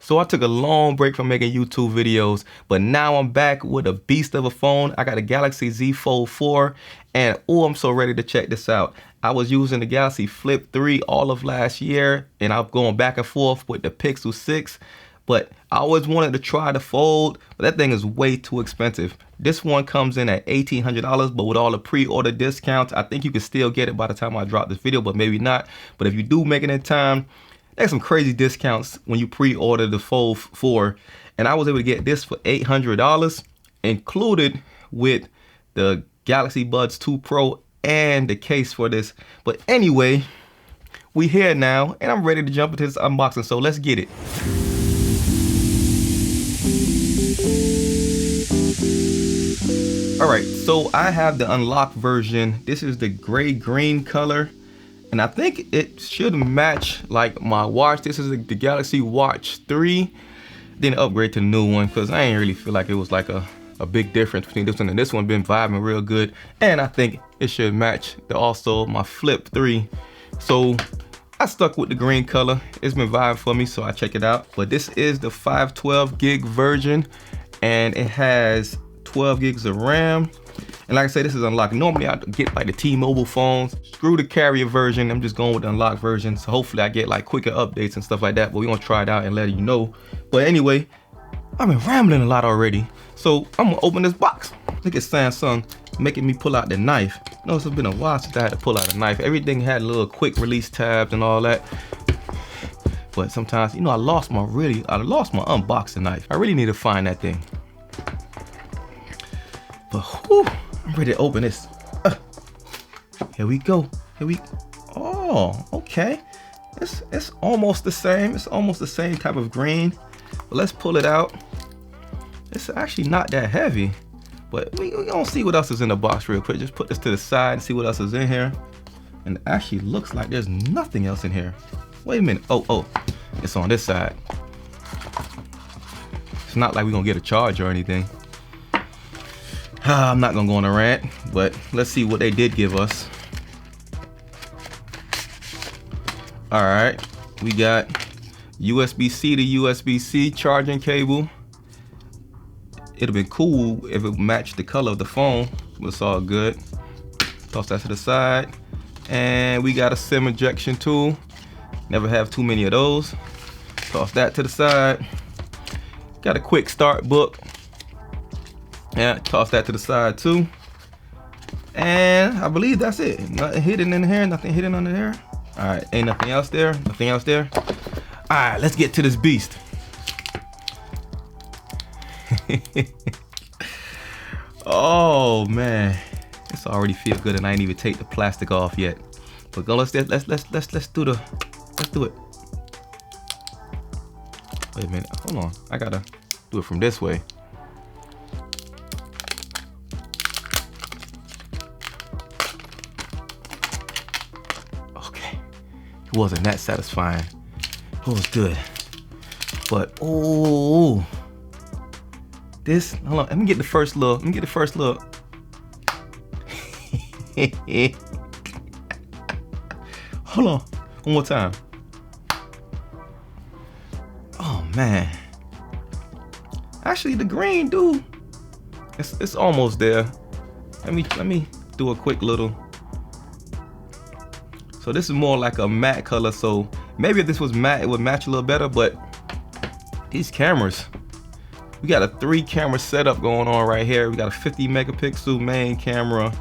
So I took a long break from making YouTube videos, but now I'm back with a beast of a phone. I got a Galaxy Z Fold 4, and oh, I'm so ready to check this out. I was using the Galaxy Flip 3 all of last year, and I'm going back and forth with the Pixel 6, but I always wanted to try the Fold, but that thing is way too expensive. This one comes in at $1,800, but with all the pre-order discounts, I think you can still get it by the time I drop this video, but maybe not. But if you do make it in time, there's some crazy discounts when you pre-order the Fold 4, and I was able to get this for $800, included with the Galaxy Buds 2 Pro and the case for this. But anyway, we here now, and I'm ready to jump into this unboxing, so let's get it. All right, so I have the unlocked version. This is the gray-green color. And I think it should match like my watch. This is the Galaxy Watch 3. Then upgrade to the new one because I ain't really feel like it was like a big difference between this one and this one. Been vibing real good. And I think it should match also my Flip 3. So I stuck with the green color. It's been vibing for me, so I check it out. But this is the 512 gig version, and it has 12 gigs of RAM. And like I said, this is unlocked. Normally I get like the T-Mobile phones. Screw the carrier version. I'm just going with the unlocked version. So hopefully I get like quicker updates and stuff like that. But we're gonna try it out and let you know. But anyway, I've been rambling a lot already. So I'm gonna open this box. Look at Samsung making me pull out the knife. You know, it's been a while since I had to pull out a knife. Everything had little quick release tabs and all that. But sometimes, you know, I lost my unboxing knife. I really need to find that thing. But whew, I'm ready to open this. Here we go. Oh, okay. It's almost the same. It's almost the same type of green. But let's pull it out. It's actually not that heavy. But we gonna see what else is in the box real quick. Just put this to the side and see what else is in here. And it actually looks like there's nothing else in here. Wait a minute. Oh, it's on this side. It's not like we're gonna get a charge or anything. I'm not gonna go on a rant, but let's see what they did give us. All right, we got USB-C to USB-C charging cable. It'd have been cool if it matched the color of the phone, but it's all good. Toss that to the side. And we got a SIM ejection tool. Never have too many of those. Toss that to the side. Got a quick start book. Yeah, toss that to the side too. And I believe that's it. Nothing hidden in here, nothing hidden under there. All right, ain't nothing else there, nothing else there. All right, let's get to this beast. Oh man, this already feels good, and I ain't even take the plastic off yet. But go, let's do it. Wait a minute, hold on. I gotta do it from this way. It wasn't that satisfying. It was good. But oh, this, hold on, let me get the first look. Hold on, one more time. Oh man. Actually the green, dude. It's almost there. Let me do a quick little. So this is more like a matte color, so maybe if this was matte, it would match a little better, but these cameras, we got a 3-camera setup going on right here. We got a 50 megapixel main camera,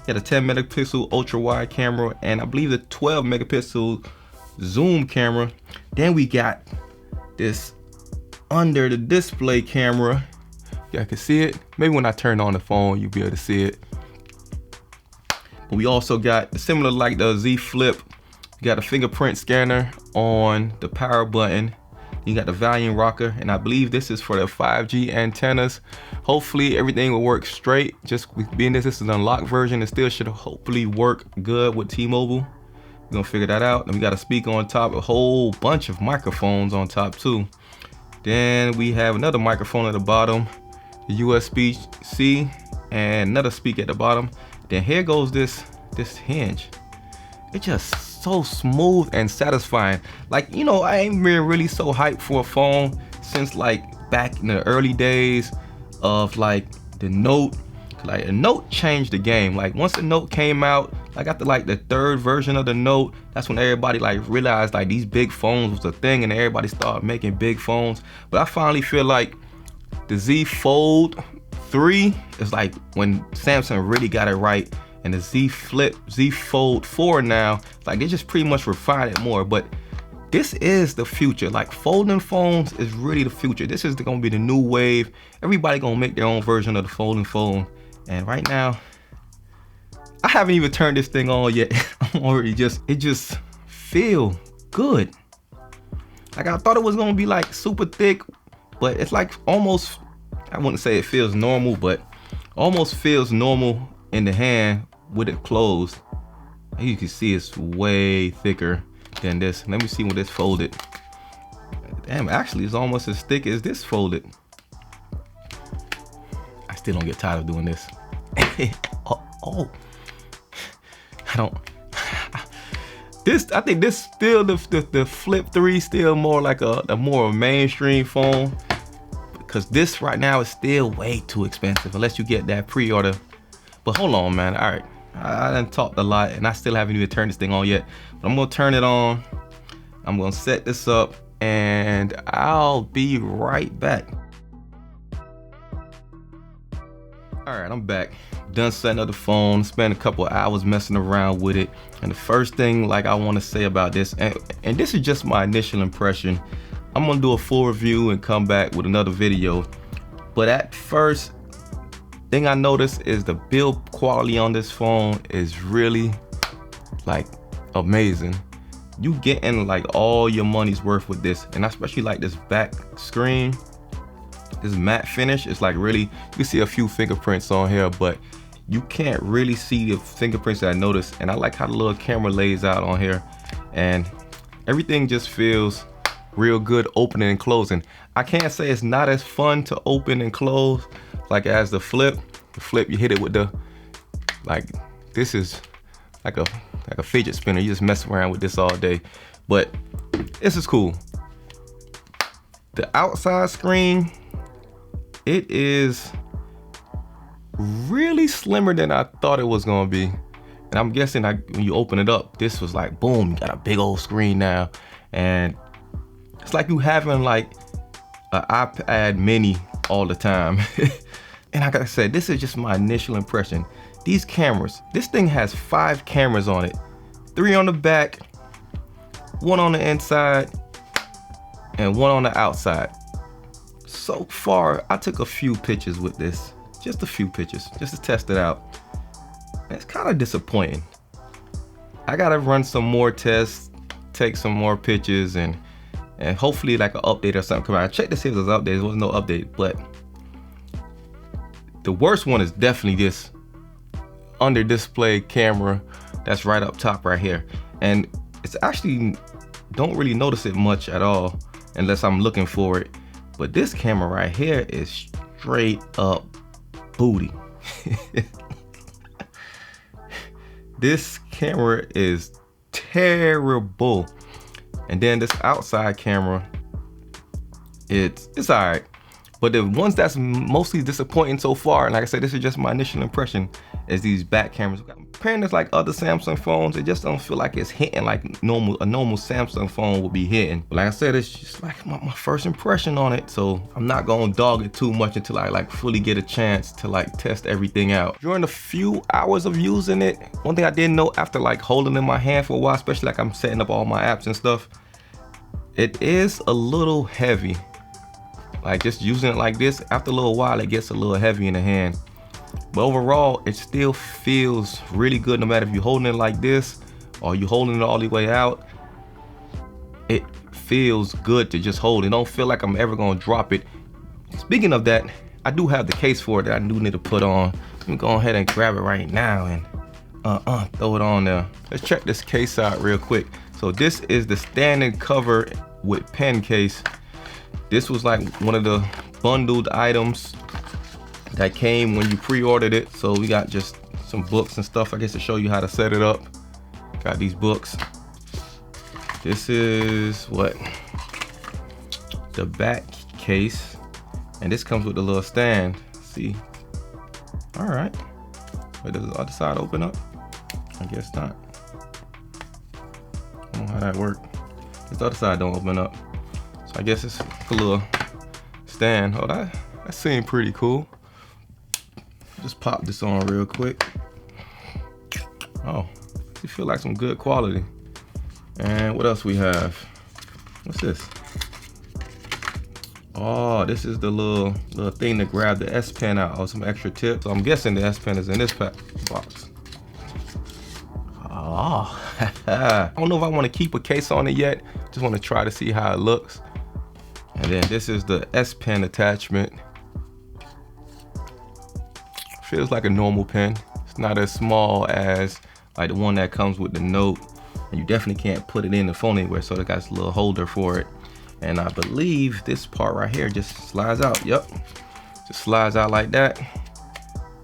got a 10 megapixel ultra wide camera, and I believe the 12 megapixel zoom camera. Then we got this under the display camera. Y'all can see it. Maybe when I turn on the phone, you'll be able to see it. But we also got, similar like the Z Flip, you got a fingerprint scanner on the power button. You got the volume rocker, and I believe this is for the 5G antennas. Hopefully everything will work straight. Just being this is an unlocked version, it still should hopefully work good with T-Mobile. We're gonna figure that out. And we got a speaker on top, a whole bunch of microphones on top too. Then we have another microphone at the bottom, the USB-C, and another speaker at the bottom. Then here goes this hinge. It's just so smooth and satisfying. Like, you know, I ain't been really so hyped for a phone since like back in the early days of like the Note. Like a Note changed the game. Like once the Note came out, like after like the third version of the Note, that's when everybody like realized like these big phones was a thing, and everybody started making big phones. But I finally feel like the Z Fold 3 is like when Samsung really got it right, and the Z Fold 4 now, like they just pretty much refined it more. But this is the future. Like folding phones is really the future. This is gonna be the new wave. Everybody gonna make their own version of the folding phone. And right now, I haven't even turned this thing on yet. I'm already it just feel good. Like I thought it was gonna be like super thick, but it's like almost, I wouldn't say it feels normal, but almost feels normal in the hand with it closed. As you can see, it's way thicker than this. Let me see when this folded. Damn, actually it's almost as thick as this folded. I still don't get tired of doing this. oh, I don't. I think this still the Flip 3 still more like a more mainstream phone, because this right now is still way too expensive unless you get that pre-order. But hold on, man. All right, I done talked a lot and I still haven't even turned this thing on yet. But I'm gonna turn it on. I'm gonna set this up and I'll be right back. All right, I'm back. Done setting up the phone, spent a couple of hours messing around with it. And the first thing like I want to say about this, and this is just my initial impression, I'm gonna do a full review and come back with another video. But at first thing I noticed is the build quality on this phone is really like amazing. You getting like all your money's worth with this, and I especially like this back screen. This matte finish is like really, you can see a few fingerprints on here, but you can't really see the fingerprints that I noticed. And I like how the little camera lays out on here, and everything just feels real good opening and closing. I can't say it's not as fun to open and close like as the Flip. The Flip, you hit it with the, like, this is like a fidget spinner. You just mess around with this all day. But this is cool. The outside screen, it is really slimmer than I thought it was gonna be. And I'm guessing when you open it up, this was like, boom, you got a big old screen now. And it's like you having like an iPad mini all the time. And like I said, this is just my initial impression. These cameras, this thing has 5 cameras on it. 3 on the back, 1 on the inside, and 1 on the outside. So far, I took a few pictures with this. Just a few pictures, just to test it out. It's kind of disappointing. I gotta run some more tests, take some more pictures, and hopefully like an update or something come out. I checked to see if there's an update, there was no update, but the worst one is definitely this under display camera that's right up top right here. And it's actually, don't really notice it much at all unless I'm looking for it. But this camera right here is straight up booty. This camera is terrible. And then this outside camera, it's all right. But the ones that's mostly disappointing so far, and like I said, this is just my initial impression, is these back cameras. Comparing this like other Samsung phones, it just don't feel like it's hitting like a normal Samsung phone would be hitting. But like I said, it's just like my first impression on it. So I'm not gonna dog it too much until I like fully get a chance to like test everything out. During the few hours of using it, one thing I didn't know after like holding it in my hand for a while, especially like I'm setting up all my apps and stuff, it is a little heavy. Like just using it like this, after a little while, it gets a little heavy in the hand. But overall, it still feels really good no matter if you're holding it like this or you're holding it all the way out. It feels good to just hold it. Don't feel like I'm ever gonna drop it. Speaking of that, I do have the case for it that I do need to put on. Let me go ahead and grab it right now and throw it on there. Let's check this case out real quick. So this is the standard cover with pen case. This was like one of the bundled items that came when you pre-ordered it. So we got just some books and stuff, I guess, to show you how to set it up. Got these books. This is what the back case, and this comes with a little stand. See, all right. But does the other side open up? I guess not. I don't know how that works. This other side don't open up, so I guess it's a little stand. Oh, that seemed pretty cool. Just pop this on real quick. Oh, you feel like some good quality. And what else we have? What's this? Oh, this is the little thing to grab the S Pen out. Oh, some extra tips. So I'm guessing the S Pen is in this box. Oh, I don't know if I want to keep a case on it yet. Just want to try to see how it looks. And then this is the S Pen attachment. Feels like a normal pen. It's not as small as like the one that comes with the Note. And you definitely can't put it in the phone anywhere, so it got a little holder for it. And I believe this part right here just slides out. Yep, just slides out like that.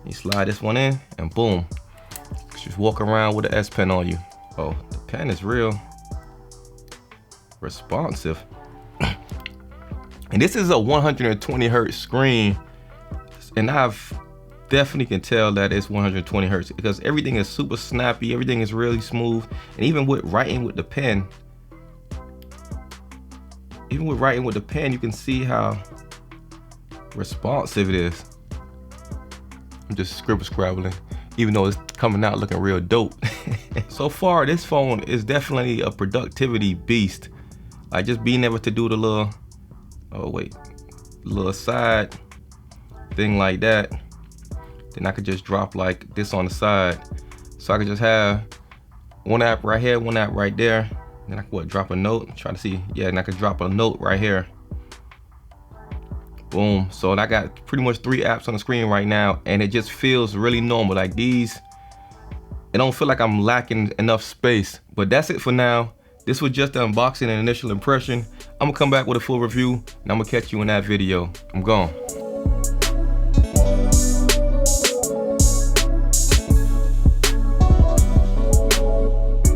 You slide this one in and boom. Just walk around with the S Pen on you. Oh, the pen is real responsive. And this is a 120 hertz screen, and I've definitely can tell that it's 120 hertz because everything is super snappy, everything is really smooth. And even with writing with the pen, you can see how responsive it is. I'm just scribbling, even though it's coming out looking real dope. So far, this phone is definitely a productivity beast. Like just being able to do the little side thing like that. Then I could just drop like this on the side. So I could just have one app right here, one app right there. Then I could drop a note, try to see. Yeah, and I could drop a note right here. Boom. So I got pretty much 3 apps on the screen right now, and it just feels really normal. Like these, it don't feel like I'm lacking enough space. But that's it for now. This was just the unboxing and initial impression. I'm gonna come back with a full review, and I'm gonna catch you in that video. I'm gone.